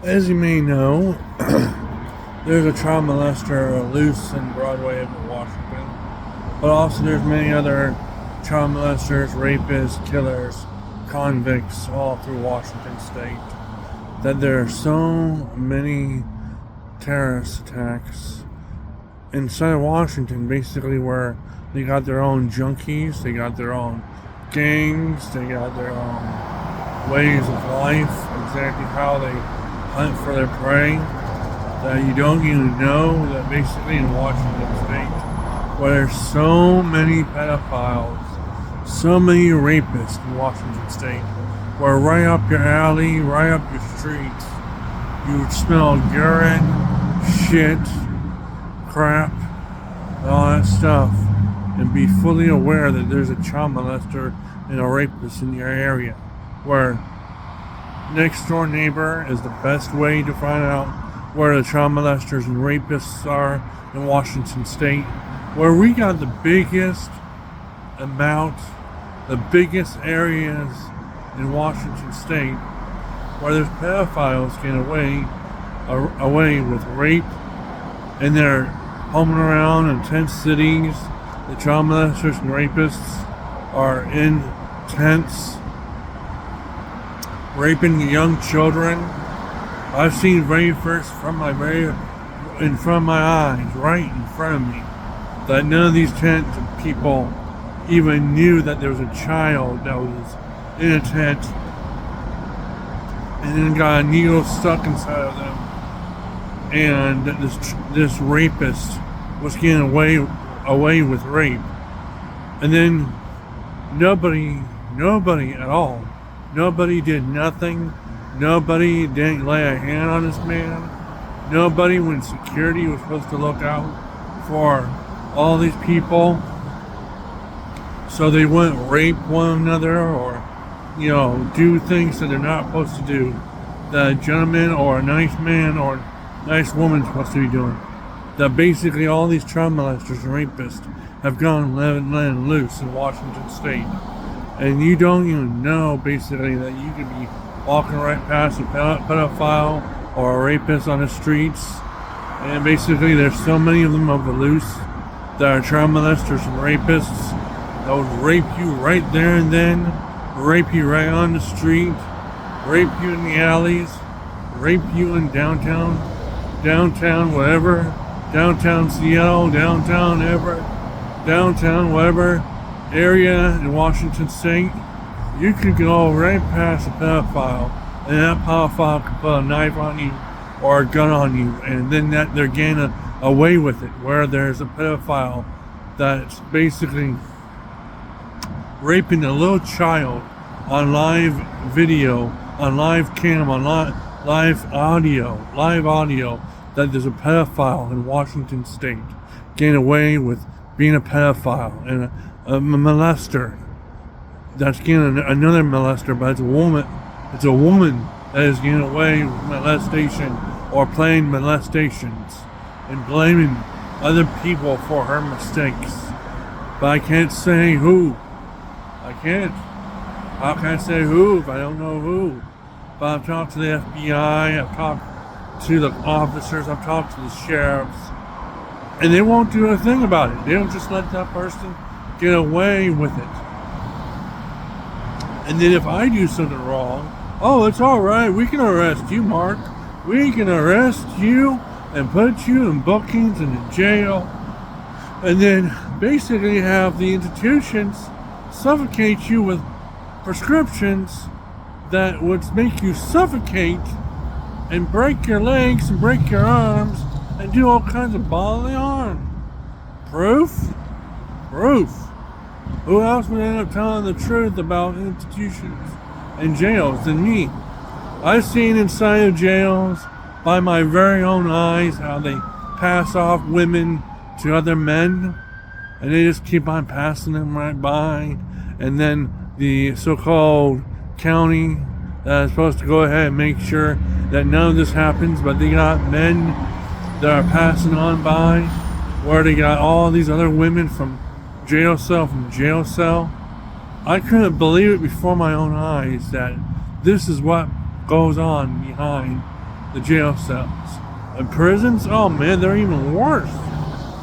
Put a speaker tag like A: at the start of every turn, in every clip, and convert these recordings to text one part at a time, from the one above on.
A: As you may know, there's a child molester loose in Broadway of Washington, but also there's many other child molesters, rapists, killers, convicts all through Washington state. That there are so many terrorist attacks inside of Washington, basically where they got their own junkies, they got their own gangs, they got their own ways of life, exactly how they hunt for their prey, that you don't even know that basically in Washington state, where there's so many pedophiles, so many rapists in Washington state, where right up your alley, right up your street, you would smell urine, shit, crap, and all that stuff, and be fully aware that there's a child molester and a rapist in your area, where next door neighbor is the best way to find out where the child molesters and rapists are in Washington state, where we got the biggest amount, the biggest areas in Washington state where there's pedophiles getting away with rape, and they're homing around in tent cities. The child molesters and rapists are in tents raping young children. I've seen very first in front of my eyes, right in front of me, that none of these tent people even knew that there was a child that was in a tent and then got a needle stuck inside of them, and this rapist was getting away with rape, and then nobody at all, nobody did nothing, nobody didn't lay a hand on this man, nobody, when security was supposed to look out for all these people so they wouldn't rape one another or do things that they're not supposed to do, that a gentleman or a nice man or nice woman is supposed to be doing. That basically all these child molesters and rapists have gone letting loose in Washington state. And you don't even know basically that you could be walking right past a pedophile or a rapist on the streets. And basically there's so many of them of the loose that are child molesters and rapists that would rape you right there and then, rape you right on the street, rape you in the alleys, rape you in downtown whatever, downtown Seattle, downtown Everett, downtown whatever area in Washington state. You could go right past a pedophile and that pedophile could put a knife on you or a gun on you, and then that they're getting away with it, where there's a pedophile that's basically raping a little child on live video, on live cam, on live audio, that there's a pedophile in Washington state getting away with being a pedophile, and a molester that's getting another molester, but it's a woman that is getting away with molestation or playing molestations and blaming other people for her mistakes. But I can't say who. I can't. How can I say who if I don't know who? But I've talked to the FBI, I've talked to the officers, I've talked to the sheriffs, and they won't do a thing about it. They don't just let that person get away with it. And then if I do something wrong, oh, it's all right, we can arrest you, Mark. We can arrest you and put you in bookings and in jail, and then basically have the institutions suffocate you with prescriptions that would make you suffocate and break your legs and break your arms and do all kinds of bodily harm. Proof? Who else would end up telling the truth about institutions and jails than me? I've seen inside of jails by my very own eyes how they pass off women to other men, and they just keep on passing them right by, and then the so-called county that is supposed to go ahead and make sure that none of this happens, but they got men that are passing on by, where they got all these other women from jail cell. I couldn't believe it before my own eyes that this is what goes on behind the jail cells. And prisons, oh man, they're even worse.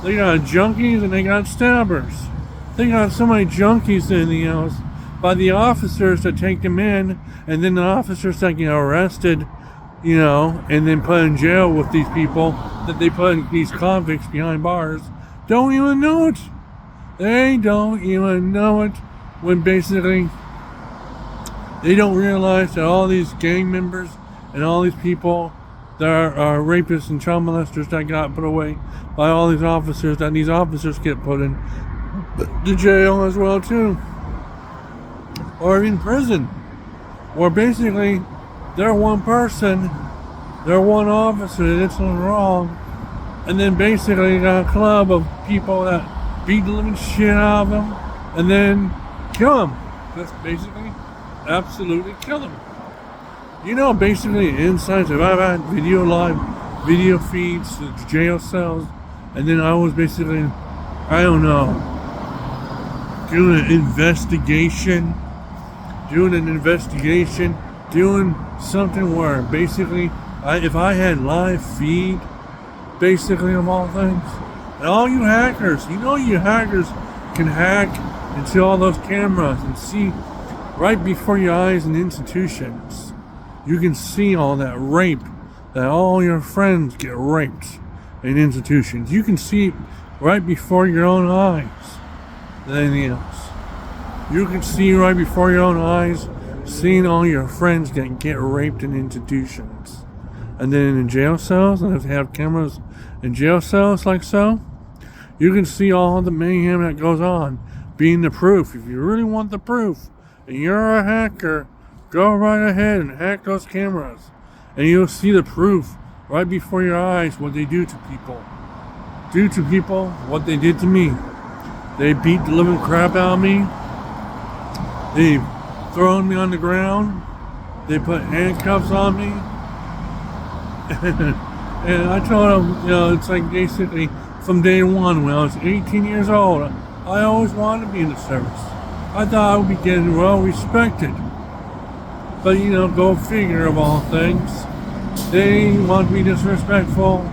A: They got junkies and they got stabbers. They got so many junkies in the house by the officers that take them in, and then the officers that get arrested, and then put in jail with these people that they put these convicts behind bars, don't even know it. They don't even know it, when basically they don't realize that all these gang members and all these people that are rapists and child molesters that got put away by all these officers, that these officers get put in the jail as well too, or in prison, where basically they're one person, they're one officer that did something wrong, and then basically you got a club of people that beat the living shit out of them and then kill them. That's basically absolutely kill them. Basically inside, if I've had video feeds to the jail cells, and then I was basically, doing an investigation, doing something where basically, if I had live feed, basically of all things, and all you hackers, you hackers can hack into all those cameras and see right before your eyes in institutions. You can see all that rape, that all your friends get raped in institutions. You can see right before your own eyes than anything else. You can see right before your own eyes, seeing all your friends get raped in institutions. And then in jail cells, and if they have cameras in jail cells like so, you can see all the mayhem that goes on, being the proof. If you really want the proof, and you're a hacker, go right ahead and hack those cameras, and you'll see the proof right before your eyes, what they do to people. Do to people what they did to me. They beat the living crap out of me. They've thrown me on the ground. They put handcuffs on me. And I told them, it's like basically from day one, when I was 18 years old, I always wanted to be in the service. I thought I would be getting well respected. But go figure of all things. They want to be disrespectful.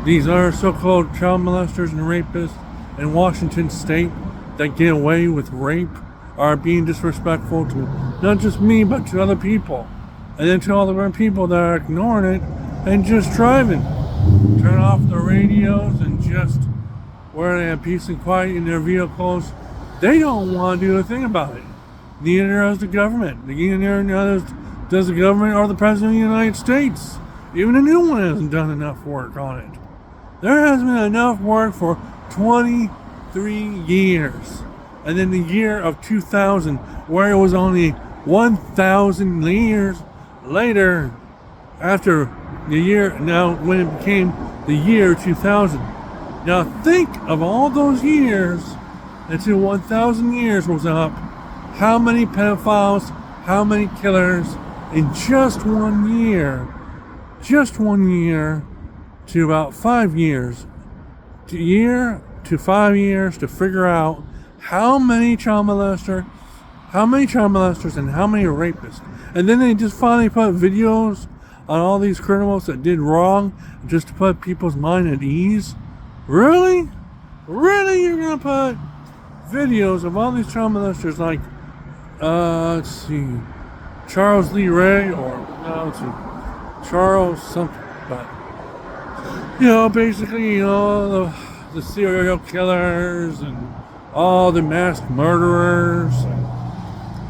A: These are so-called child molesters and rapists in Washington state that get away with rape are being disrespectful to not just me, but to other people. And then to all the other people that are ignoring it and just driving. Turn off the radios and just where they have peace and quiet in their vehicles. They don't want to do a thing about it. Neither does the government. Neither does the government or the President of the United States. Even the new one hasn't done enough work on it. There hasn't been enough work for 23 years. And then the year of 2000, where it was only 1,000 years later, after the year, now when it became the year 2000. Now think of all those years until 1,000 years was up. How many pedophiles, how many killers in just 1 year? Just 1 year to about 5 years. To 5 years to figure out how many child molesters and how many rapists. And then they just finally put videos on all these criminals that did wrong just to put people's mind at ease. Really? Really? You're gonna put videos of all these child molesters like, let's see, Charles Lee Ray, or no, let's see, Charles something, but basically, the serial killers and all the mass murderers. And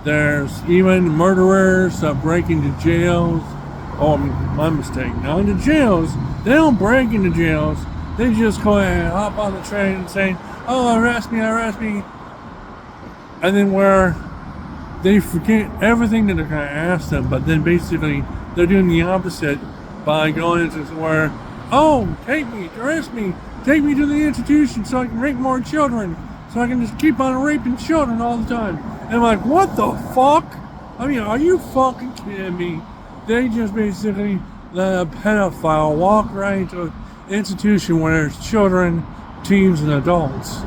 A: there's even murderers that break into jails. Oh, my mistake. Now into jails, they don't break into jails. They just go ahead and hop on the train and say, "Oh, arrest me!" And then where they forget everything that they're going to ask them, but then basically they're doing the opposite by going into where, "Oh, take me, arrest me, take me to the institution so I can rape more children, so I can just keep on raping children all the time." And I'm like, what the fuck? I mean, are you fucking kidding me? They just basically let a pedophile walk right into an institution where there's children, teens, and adults.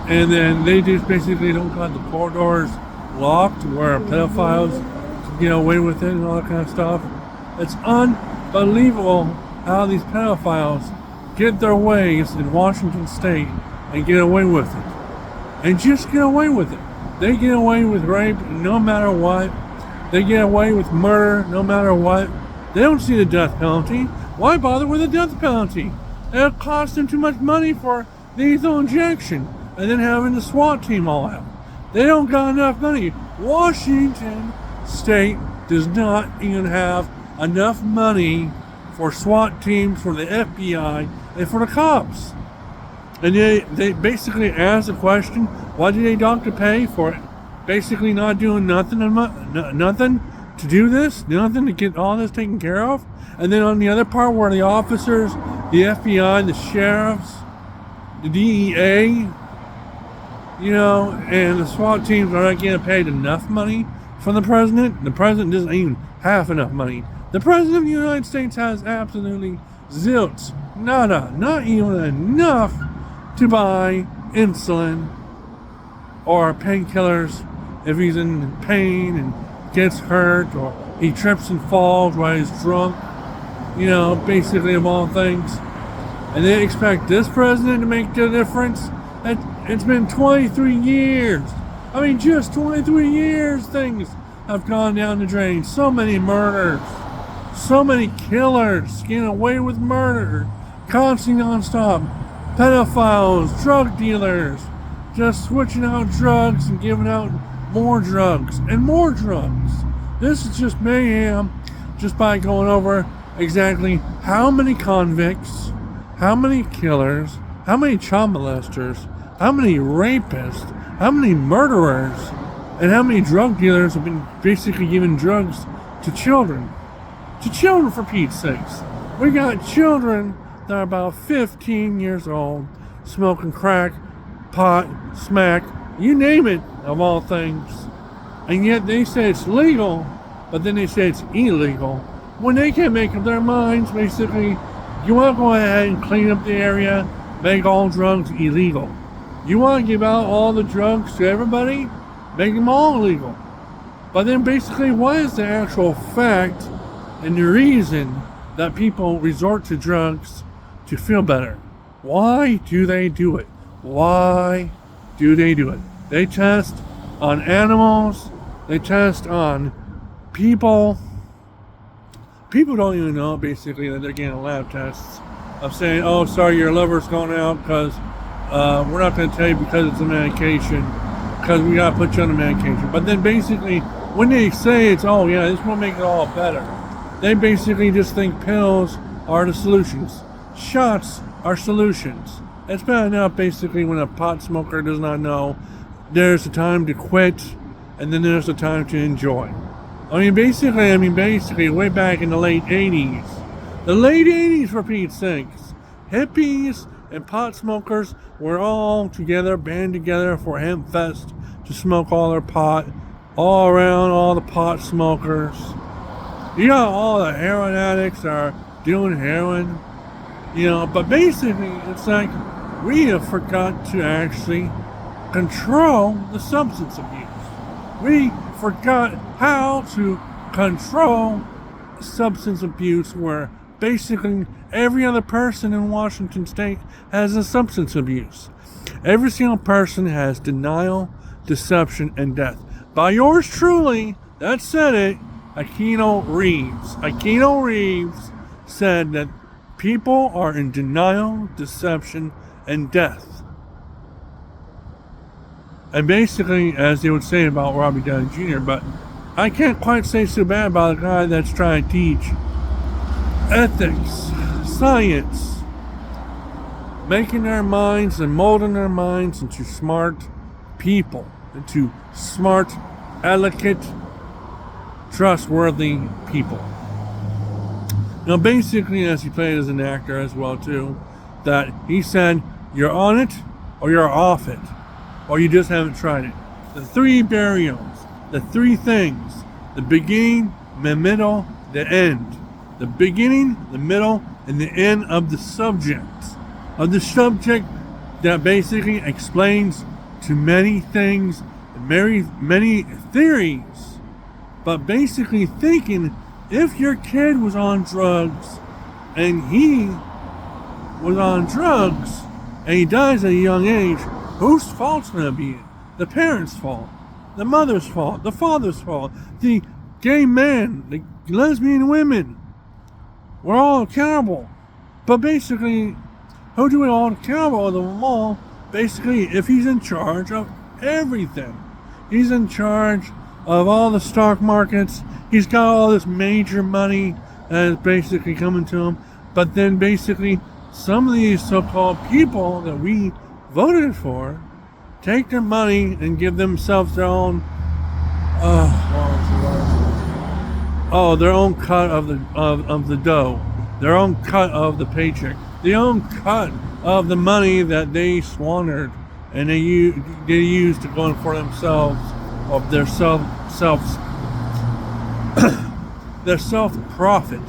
A: And then they just basically don't got the corridors locked where pedophiles can get away with it and all that kind of stuff. It's unbelievable how these pedophiles get their ways in Washington State and get away with it. And just get away with it. They get away with rape no matter what. They get away with murder no matter what. They don't see the death penalty. Why bother with the death penalty? It'll cost them too much money for lethal injection and then having the SWAT team all out. They don't got enough money. Washington State does not even have enough money for SWAT teams, for the FBI, and for the cops. And they basically ask the question, why do they have to pay for it? Basically not doing nothing to do this, nothing to get all this taken care of. And then on the other part where the officers, the FBI, the sheriffs, the DEA, and the SWAT teams are not getting paid enough money from the president. The president doesn't even have enough money. The president of the United States has absolutely zilch, nada, not even enough to buy insulin or painkillers if he's in pain and gets hurt or he trips and falls while he's drunk, basically of all things. And they expect this president to make the difference? It's been 23 years. I mean, just 23 years things have gone down the drain. So many murders, so many killers getting away with murder, constantly nonstop. Pedophiles, drug dealers, just switching out drugs and giving out more drugs and more drugs. This is just mayhem just by going over exactly how many convicts, how many killers, how many child molesters, how many rapists, how many murderers, and how many drug dealers have been basically giving drugs to children. To children, for Pete's sakes. We got children that are about 15 years old, smoking crack, pot, smack, you name it, of all things. And yet they say it's legal, but then they say it's illegal. When they can't make up their minds, basically, you want to go ahead and clean up the area, make all drugs illegal. You want to give out all the drugs to everybody, make them all illegal. But then basically, what is the actual fact and the reason that people resort to drugs to feel better? Why do they do it? Why do they do it? They test on animals. They test on people. People don't even know, basically, that they're getting lab tests of saying, oh, sorry, your liver's going out because we're not going to tell you because it's a medication, because we got to put you on a medication. But then basically, when they say it's, oh, yeah, this will make it all better, they basically just think pills are the solutions. Shots are solutions. It's bad enough, basically, when a pot smoker does not know there's a time to quit and then there's a time to enjoy. I mean, basically, way back in the late 80s. The late 80s, for Pete's sakes. Hippies and pot smokers were all together, band together for Hemp Fest to smoke all their pot. All around, all the pot smokers. You got all the heroin addicts that are doing heroin. But basically, it's like we have forgot to actually control the substance abuse. We forgot how to control substance abuse, where basically every other person in Washington State has a substance abuse. Every single person has denial, deception, and death. By yours truly, that said it, Aquino Reeves. Aquino Reeves said that people are in denial, deception, and death. And basically, as they would say about Robbie Downey Jr., but I can't quite say so bad about a guy that's trying to teach ethics, science, making their minds and molding their minds into smart people, into smart, elegant, trustworthy people. Now, basically, as he played as an actor as well, too, that he said, you're on it or you're off it, or you just haven't tried it. The three burials, the three things, the beginning, the middle, the end. The beginning, the middle, and the end of the subject. Of the subject that basically explains to many things, many theories, but basically thinking if your kid was on drugs and he was on drugs and he dies at a young age, whose fault's gonna be it? The parents' fault, the mother's fault, the father's fault, the gay man, the lesbian women. We're all accountable. But basically, who do we all accountable of them all? Basically, if he's in charge of everything. He's in charge of all the stock markets. He's got all this major money that is basically coming to him. But then basically, some of these so-called people that we voted for take their money and give themselves their own their own cut of the dough, their own cut of the paycheck, their own cut of the money that they squandered and they used to go in for themselves, of their self profit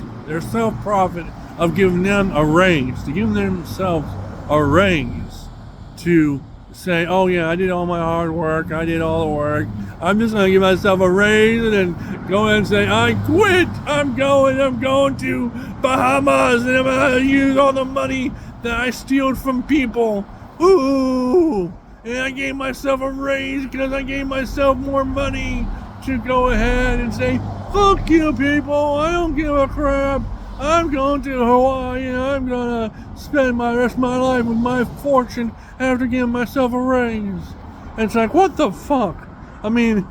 A: of giving them a raise, to give themselves a raise, to say, oh yeah, I did all my hard work, I did all the work, I'm just gonna give myself a raise and then go ahead and say, I quit, I'm going to Bahamas and I'm gonna use all the money that I steal from people. Ooh, and I gave myself a raise because I gave myself more money to go ahead and say, fuck you people, I don't give a crap. I'm going to Hawaii and I'm gonna spend my rest of my life with my fortune after giving myself a raise. And it's like, what the fuck? I mean,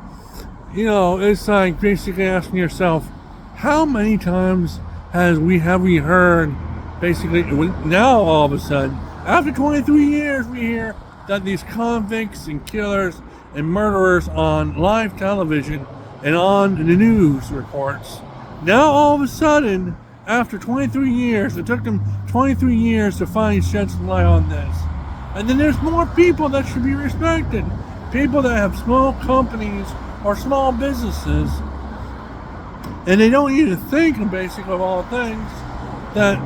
A: you know, it's like basically asking yourself, how many times have we heard, basically, now all of a sudden, after 23 years, we hear that these convicts and killers and murderers on live television and on the news reports, now all of a sudden, after 23 years, it took them 23 years to finally shed some light on this. And then there's more people that should be respected. People that have small companies or small businesses, and they don't even think, basically, of all things, that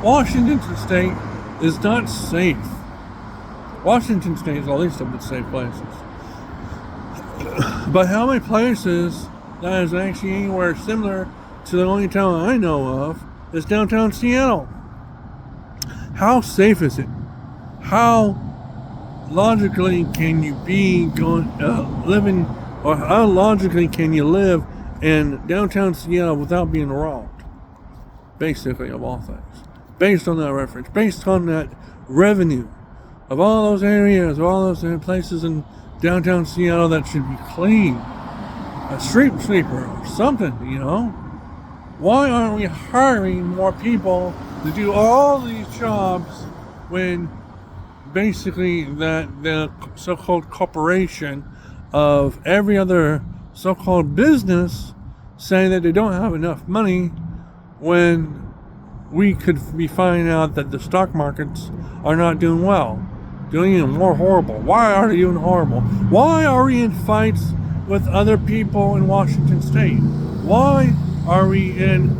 A: Washington State is not safe. Washington State is at least of the safe places. But how many places that is actually anywhere similar to the only town I know of is downtown Seattle? How safe is it? How logically can you be living, or how logically can you live in downtown Seattle without being robbed? Basically, of all things. Based on that reference, based on that revenue of all those areas, of all those places in downtown Seattle that should be clean. A street sweeper or something, you know? Why aren't we hiring more people to do all these jobs when basically that the so-called corporation of every other so-called business saying that they don't have enough money, when we could be finding out that the stock markets are not doing well, doing even more horrible? Why are they doing horrible? Why are we in fights with other people in Washington State? Why are we in